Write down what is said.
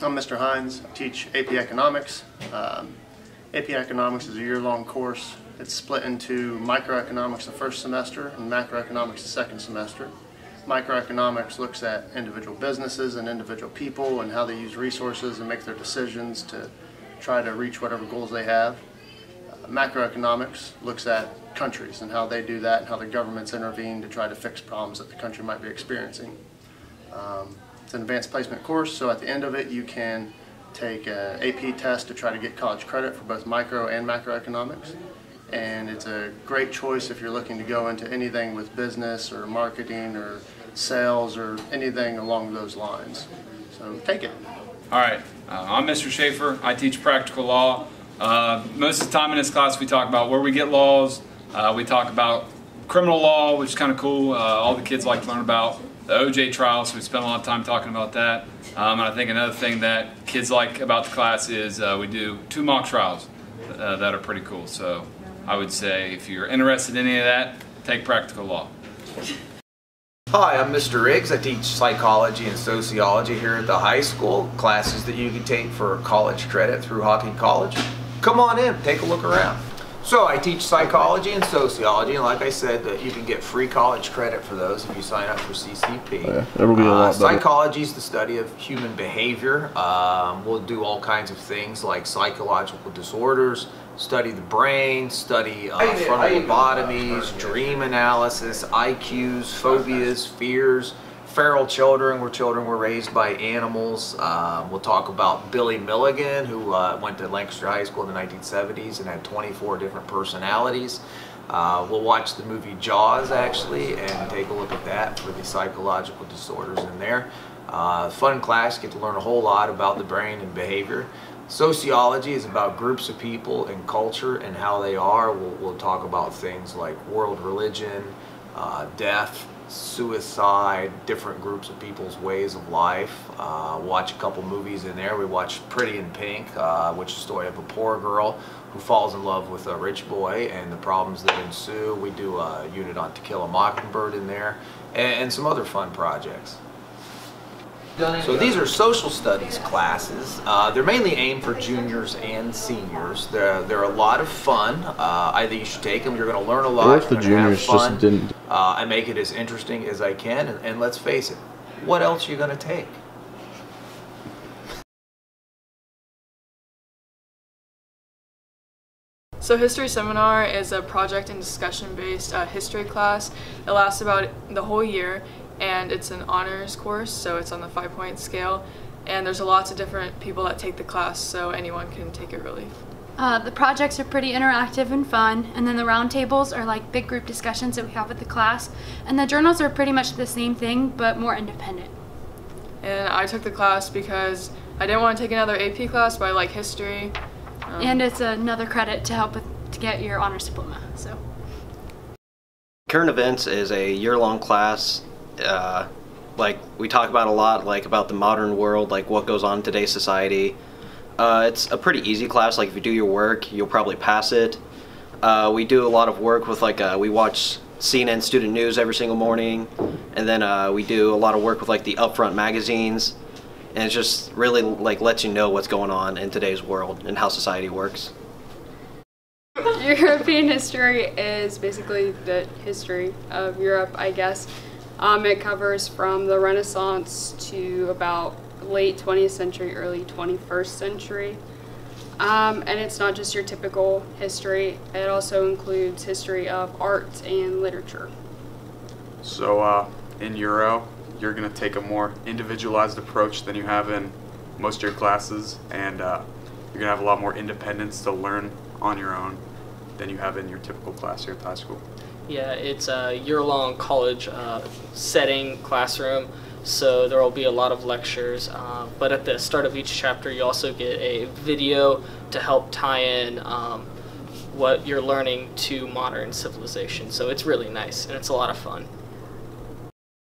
I'm Mr. Hines. I teach AP Economics. AP Economics is a year-long course. It's split into microeconomics the first semester and macroeconomics the second semester. Microeconomics looks at individual businesses and individual people and how they use resources and make their decisions to try to reach whatever goals they have. Macroeconomics looks at countries and how they do that and how the governments intervene to try to fix problems that the country might be experiencing. It's an advanced placement course, so at the end of it you can take an AP test to try to get college credit for both micro and macroeconomics. And it's a great choice if you're looking to go into anything with business or marketing or sales or anything along those lines. So take it. All right, I'm Mr. Schaefer. I teach practical law. Most of the time in this class we talk about where we get laws. We talk about criminal law, which is kind of cool. All the kids like to learn about the OJ trial, so we spend a lot of time talking about that. And I think another thing that kids like about the class is we do 2 mock trials that are pretty cool. So I would say if you're interested in any of that, take practical law. Hi, I'm Mr. Riggs. I teach psychology and sociology here at the high school, classes that you can take for college credit through Hocking College. Come on in, take a look around. So I teach psychology and sociology, and like I said, you can get free college credit for those if you sign up for CCP. Yeah, that'll be a lot better. Psychology is the study of human behavior. We'll do all kinds of things like psychological disorders, study the brain, study frontal lobotomies, dream analysis, IQs, phobias, fears, feral children, where children were raised by animals. We'll talk about Billy Milligan, who went to Lancaster High School in the 1970s and had 24 different personalities. We'll watch the movie Jaws, actually, and take a look at that for the psychological disorders in there. Fun class, get to learn a whole lot about the brain and behavior. Sociology is about groups of people and culture and how they are. We'll talk about things like world religion, death, suicide, different groups of people's ways of life. Watch a couple movies in there. We watched Pretty in Pink, which is the story of a poor girl who falls in love with a rich boy and the problems that ensue. We do a unit on To Kill a Mockingbird in there, and some other fun projects. So these are social studies classes. They're mainly aimed for juniors and seniors. They're a lot of fun. I think you should take them. You're going to learn a lot. What if the juniors just didn't? I make it as interesting as I can, and let's face it, what else are you going to take? So History Seminar is a project and discussion based history class. It lasts about the whole year, and it's an honors course, so it's on the 5-point scale, and there's lots of different people that take the class, so anyone can take it really. The projects are pretty interactive and fun, and then the roundtables are like big group discussions that we have with the class, and the journals are pretty much the same thing but more independent. And I took the class because I didn't want to take another AP class, but I like history. And it's another credit to help to get your honors diploma. So. Current events is a year-long class. Like we talk about a lot, like about the modern world, like what goes on in today's society. It's a pretty easy class. Like if you do your work, you'll probably pass it. We do a lot of work with we watch CNN Student News every single morning, and then we do a lot of work with like the Upfront magazines, and it just really like lets you know what's going on in today's world and how society works. European history is basically the history of Europe, I guess. It covers from the Renaissance to about late 20th century, early 21st century. And it's not just your typical history, it also includes history of art and literature. So in Euro, you're going to take a more individualized approach than you have in most of your classes, and you're going to have a lot more independence to learn on your own than you have in your typical class here at the high school. Yeah, it's a year-long college setting classroom, so there will be a lot of lectures, but at the start of each chapter you also get a video to help tie in what you're learning to modern civilization, so it's really nice and it's a lot of fun.